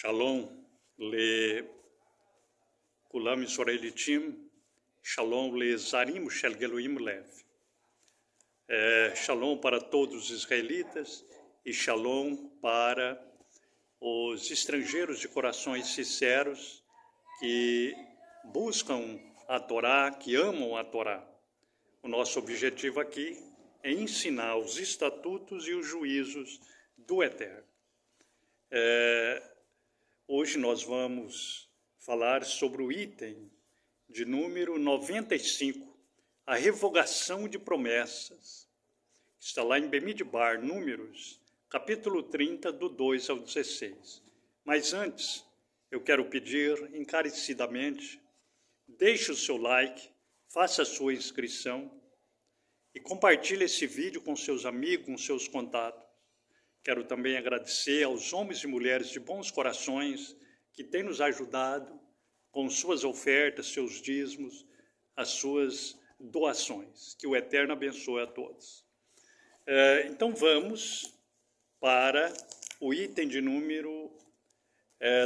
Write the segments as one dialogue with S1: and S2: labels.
S1: Shalom לכולם ישראליתים, Shalom lezarim shel Elohim lev. Shalom para todos os israelitas e Shalom para os estrangeiros de corações sinceros que buscam a Torá, que amam a Torá. O nosso objetivo aqui é ensinar os estatutos e os juízos do Eterno. Hoje nós vamos falar sobre o item de número 95, a revogação de promessas. Está lá em Bemidbar, Números, capítulo 30, do 2 ao 16. Mas antes, eu quero pedir encarecidamente, deixe o seu like, faça a sua inscrição e compartilhe esse vídeo com seus amigos, com seus contatos. Quero também agradecer aos homens e mulheres de bons corações que têm nos ajudado com suas ofertas, seus dízimos, as suas doações. Que o Eterno abençoe a todos. Então vamos para o item de número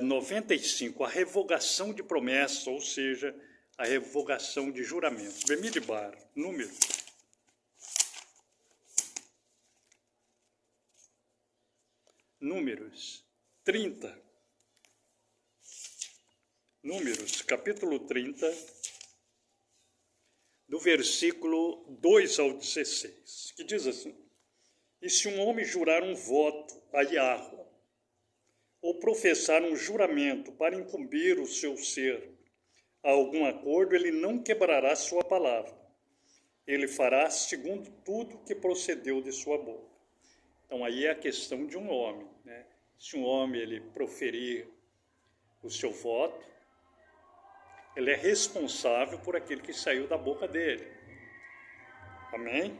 S1: 95, a revogação de promessa, ou seja, a revogação de juramentos. Bemidbar, Números 30. Números, capítulo 30, do versículo 2 ao 16, que diz assim: E se um homem jurar um voto a Yahweh, ou professar um juramento para incumbir o seu ser a algum acordo, ele não quebrará sua palavra. Ele fará segundo tudo que procedeu de sua boca. Então aí é a questão de um homem, né? Se um homem ele proferir o seu voto, ele é responsável por aquilo que saiu da boca dele. Amém?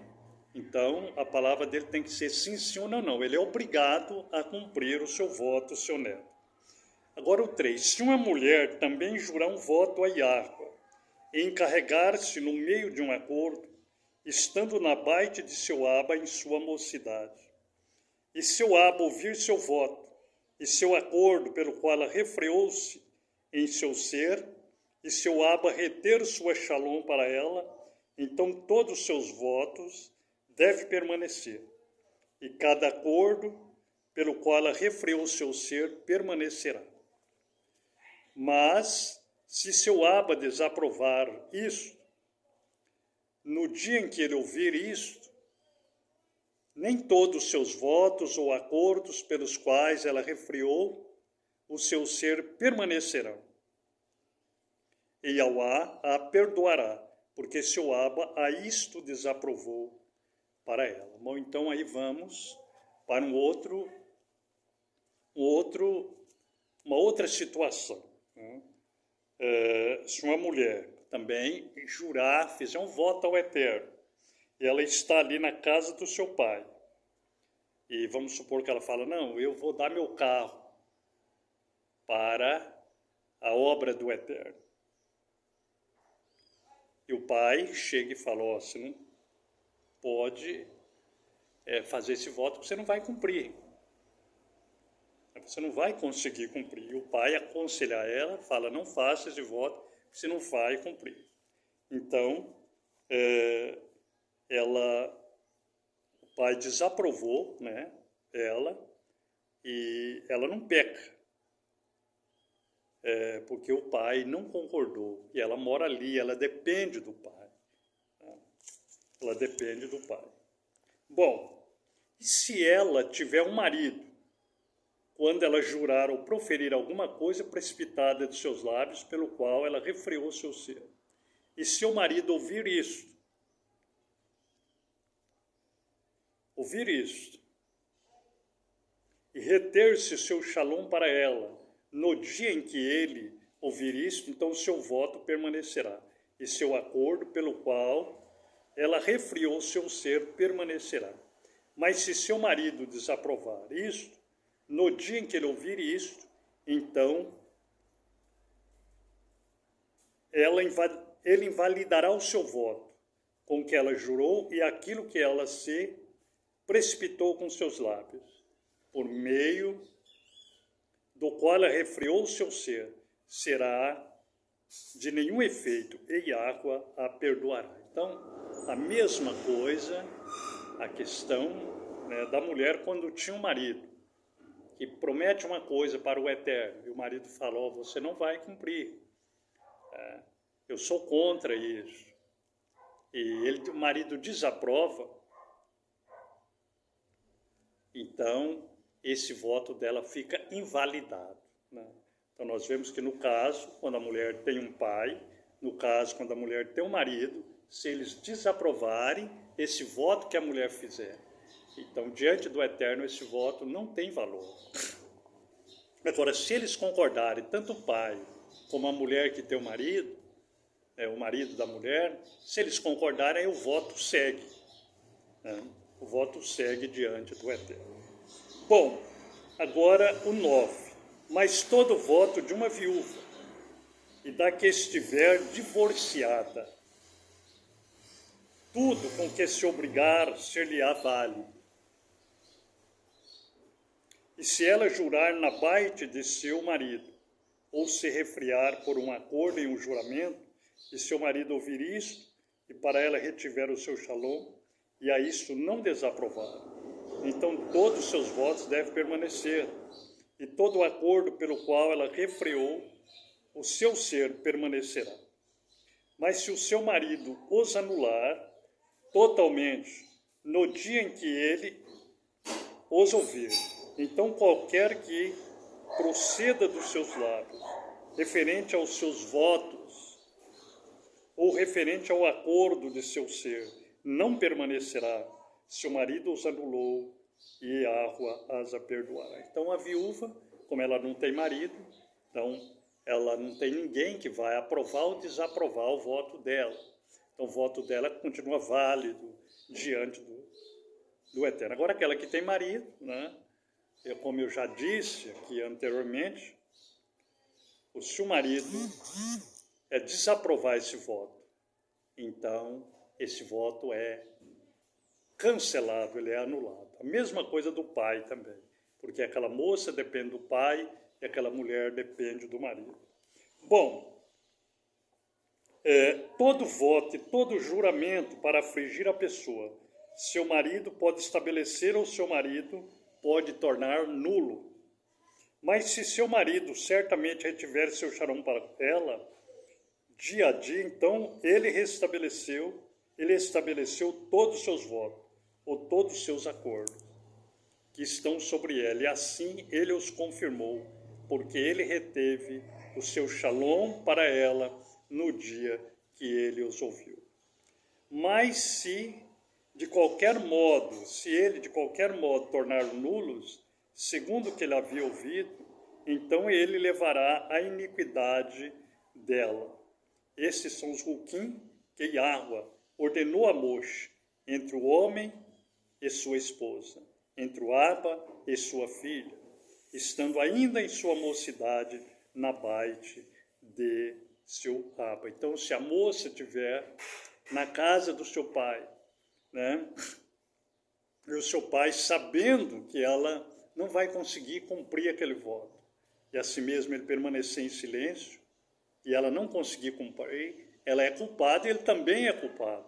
S1: Então, a palavra dele tem que ser sim, sim ou não, não. Ele é obrigado a cumprir o seu voto, o seu neto. Agora o 3. Se uma mulher também jurar um voto a Yahweh e encarregar-se no meio de um acordo, estando na baite de seu aba em sua mocidade, e seu aba ouvir seu voto, e seu acordo pelo qual ela refreou-se em seu ser, e seu aba reter sua shalom para ela, então todos os seus votos devem permanecer, e cada acordo pelo qual ela refreou seu ser permanecerá. Mas, se seu aba desaprovar isto, no dia em que ele ouvir isto, nem todos os seus votos ou acordos pelos quais ela refreou o seu ser permanecerão. E Yahweh a perdoará, porque seu aba a isto desaprovou para ela. Bom, então aí vamos para uma outra situação. Né? Se uma mulher também jurar, fizer um voto ao Eterno, e ela está ali na casa do seu pai, e vamos supor que ela fala, não, eu vou dar meu carro para a obra do Eterno. E o pai chega e fala, ó, você não pode fazer esse voto, porque você não vai cumprir. Você não vai conseguir cumprir. E o pai aconselha ela, fala, não faça esse voto, você não vai cumprir. Então, o pai desaprovou, né, ela, e ela não peca, porque o pai não concordou, e ela mora ali, ela depende do pai, né? Ela depende do pai. Bom, e se ela tiver um marido, quando ela jurar ou proferir alguma coisa precipitada de seus lábios, pelo qual ela refreou seu ser, e seu marido ouvir isto, e reter-se seu shalom para ela, no dia em que ele ouvir isto, então seu voto permanecerá, e seu acordo pelo qual ela refreou seu ser permanecerá. Mas se seu marido desaprovar isto, no dia em que ele ouvir isto, então ele invalidará o seu voto, com que ela jurou, e aquilo que ela se precipitou com seus lábios, por meio do qual ela refreou o seu ser, será de nenhum efeito, e Yahweh a perdoará. Então, a mesma coisa, a questão, né, da mulher quando tinha um marido, que promete uma coisa para o Eterno, e o marido falou, você não vai cumprir, eu sou contra isso. E o marido desaprova, então esse voto dela fica invalidado, né? Então nós vemos que no caso, quando a mulher tem um pai, no caso, quando a mulher tem um marido, se eles desaprovarem esse voto que a mulher fizer, então diante do Eterno esse voto não tem valor. Agora, se eles concordarem, tanto o pai como a mulher que tem o marido da mulher, se eles concordarem, aí o voto segue, né? O voto segue diante do Eterno. Bom, agora o 9. Mas todo voto de uma viúva e da que estiver divorciada, tudo com que se obrigar ser-lhe-á válido. E se ela jurar na baite de seu marido, ou se refriar por um acordo em um juramento, e seu marido ouvir isto, e para ela retiver o seu shalom, e a isto não desaprovar, então todos os seus votos devem permanecer, e todo o acordo pelo qual ela refreou, o seu ser permanecerá. Mas se o seu marido os anular totalmente, no dia em que ele os ouvir, então qualquer que proceda dos seus lábios, referente aos seus votos, ou referente ao acordo de seu ser, não permanecerá, se o marido os anulou, e Yahweh as a perdoará. Então a viúva, como ela não tem marido, então ela não tem ninguém que vai aprovar ou desaprovar o voto dela. Então o voto dela continua válido diante do Eterno. Agora aquela que tem marido, né? Como eu já disse aqui anteriormente, se o marido desaprovar esse voto, então esse voto é cancelado, ele é anulado. A mesma coisa do pai também, porque aquela moça depende do pai e aquela mulher depende do marido. Bom, todo voto e todo juramento para afligir a pessoa, seu marido pode estabelecer ou seu marido pode tornar nulo. Mas se seu marido certamente retiver seu shalom para ela, dia a dia, então ele estabeleceu todos os seus votos, ou todos os seus acordos, que estão sobre ela, e assim ele os confirmou, porque ele reteve o seu shalom para ela no dia que ele os ouviu. Mas se ele de qualquer modo tornar nulos, segundo o que ele havia ouvido, então ele levará a iniquidade dela. Esses são os ruquim que Yahweh ordenou a Moshe entre o homem e sua esposa, entre o Abba e sua filha, estando ainda em sua mocidade na baite de seu Abba. Então, se a moça estiver na casa do seu pai, né, e o seu pai sabendo que ela não vai conseguir cumprir aquele voto, e assim mesmo ele permanecer em silêncio, e ela não conseguir cumprir, ela é culpada e ele também é culpado,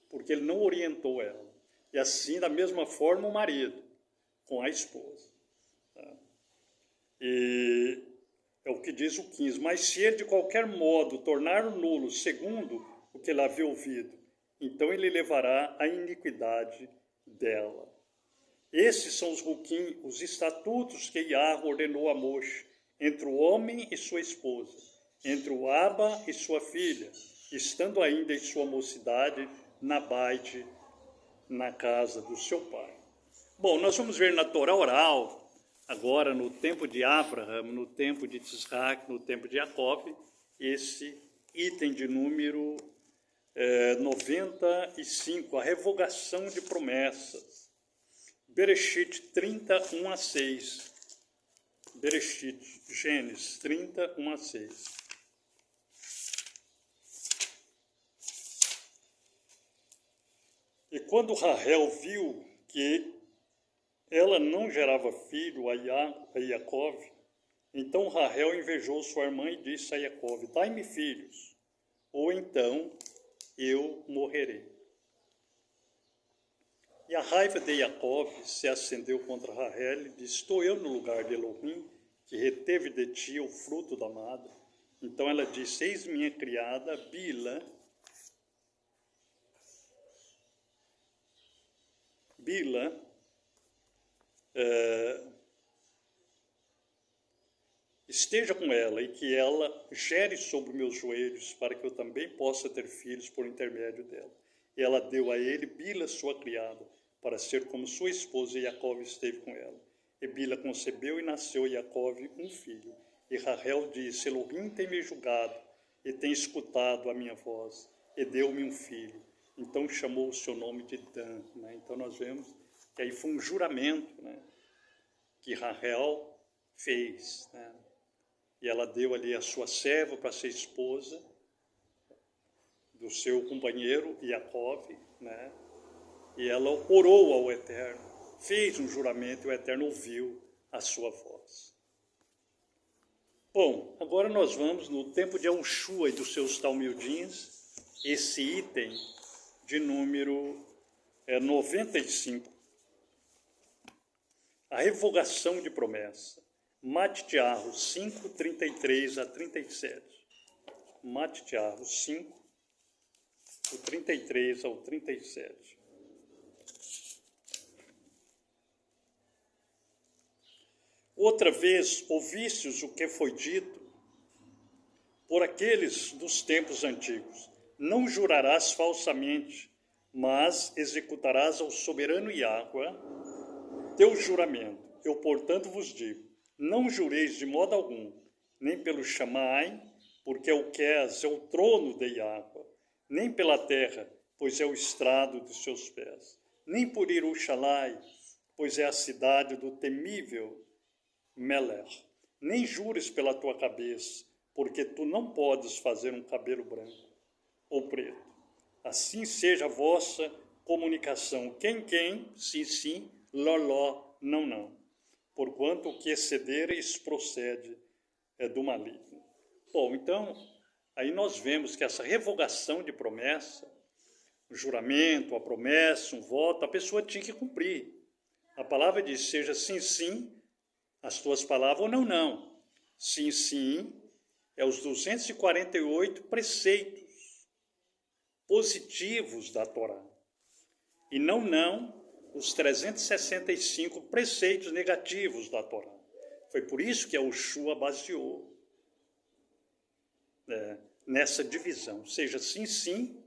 S1: porque ele não orientou ela. E assim, da mesma forma, o marido com a esposa. Tá? E é o que diz o 15. Mas se ele, de qualquer modo, tornar nulo, segundo o que ele havia ouvido, então ele levará a iniquidade dela. Esses são os ruquim, os estatutos que Yahweh ordenou a Moshe, entre o homem e sua esposa, entre o Abba e sua filha, estando ainda em sua mocidade, na baite, na casa do seu pai. Bom, nós vamos ver na Torá oral, agora no tempo de Abraham, no tempo de Isaac, no tempo de Jacob, esse item de número 95, a revogação de promessas. Bereshit 31 a 6. Bereshit, Gênesis 31 a 6. E quando Rahel viu que ela não gerava filho a Jacob, Então Rahel invejou sua irmã e disse a Jacó: dai-me filhos, ou então eu morrerei. E a raiva de Jacó se acendeu contra Rahel e disse: estou eu no lugar de Elohim, que reteve de ti o fruto da madre? Então ela disse: eis minha criada Bila, esteja com ela e que ela gere sobre meus joelhos, para que eu também possa ter filhos por intermédio dela. E ela deu a ele Bila, sua criada, para ser como sua esposa, e Jacó esteve com ela. E Bila concebeu e nasceu a Jacó um filho. E Rahel disse: Elohim tem me julgado e tem escutado a minha voz, e deu-me um filho. Então chamou o seu nome de Dan. Então nós vemos que aí foi um juramento, que Rahel fez, E ela deu ali a sua serva para ser esposa do seu companheiro Jacó, E ela orou ao Eterno, fez um juramento e o Eterno ouviu a sua voz. Bom, agora nós vamos no tempo de Yahushua e dos seus talmudinhos, esse item de número 95. A revogação de promessa. Mattiahu 5, 33 a 37. Mattiahu 5, do 33 ao 37. Outra vez ouvistes o que foi dito por aqueles dos tempos antigos: não jurarás falsamente, mas executarás ao soberano Yahweh teu juramento. Eu, portanto, vos digo: não jureis de modo algum, nem pelo Shammai, porque o Kes é o trono de Yahweh, nem pela terra, pois é o estrado de seus pés, nem por Yerushalai, pois é a cidade do temível Melech. Nem jures pela tua cabeça, porque tu não podes fazer um cabelo branco ou preto. Assim seja a vossa comunicação, quem, sim, sim, loló, não. Porquanto o que excederes procede do maligno. Bom, então, aí nós vemos que essa revogação de promessa, o juramento, a promessa, um voto, a pessoa tinha que cumprir. A palavra diz: seja sim, sim, as tuas palavras, ou não. Sim, sim, é os 248 preceitos positivos da Torá. E não, os 365 preceitos negativos da Torá. Foi por isso que Yahushua baseou nessa divisão. Seja sim, sim,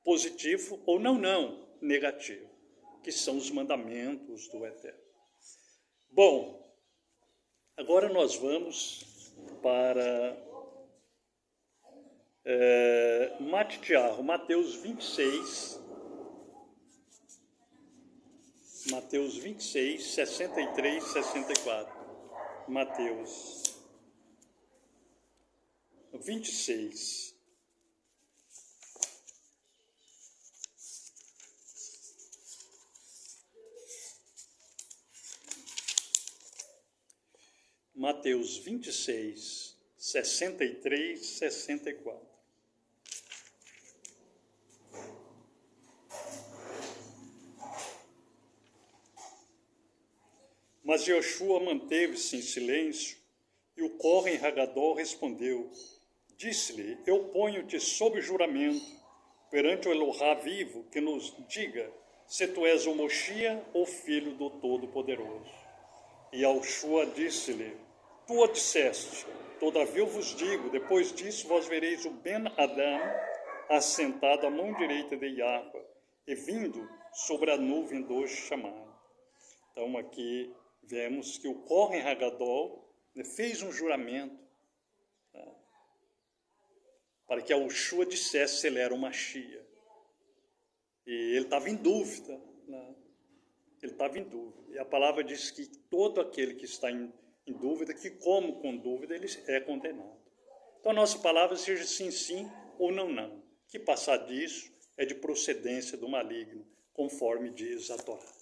S1: positivo, ou não, negativo, que são os mandamentos do Eterno. Bom, agora nós vamos para Mattiahu, Mateus 26, 63, 64. Mateus 26. Mateus 26, 63, 64. Mas Yoshua manteve-se em silêncio, e o Kohen Hagadol respondeu: disse-lhe: eu ponho-te sob juramento perante o Elohá vivo, que nos diga se tu és o Moshia ou filho do Todo-Poderoso. E Yoshua disse-lhe: tu o disseste, todavia eu vos digo, depois disso vós vereis o Ben-Adam assentado à mão direita de Yahweh e vindo sobre a nuvem do Shammai. Então aqui vemos que o Kohen Hagadol fez um juramento para que Yahushua dissesse se ele era o Mashiach. E ele estava em dúvida. Ele estava em dúvida. E a palavra diz que todo aquele que está em dúvida, que come com dúvida, ele é condenado. Então a nossa palavra seja sim, sim ou não. Que passar disso é de procedência do maligno, conforme diz a Torá.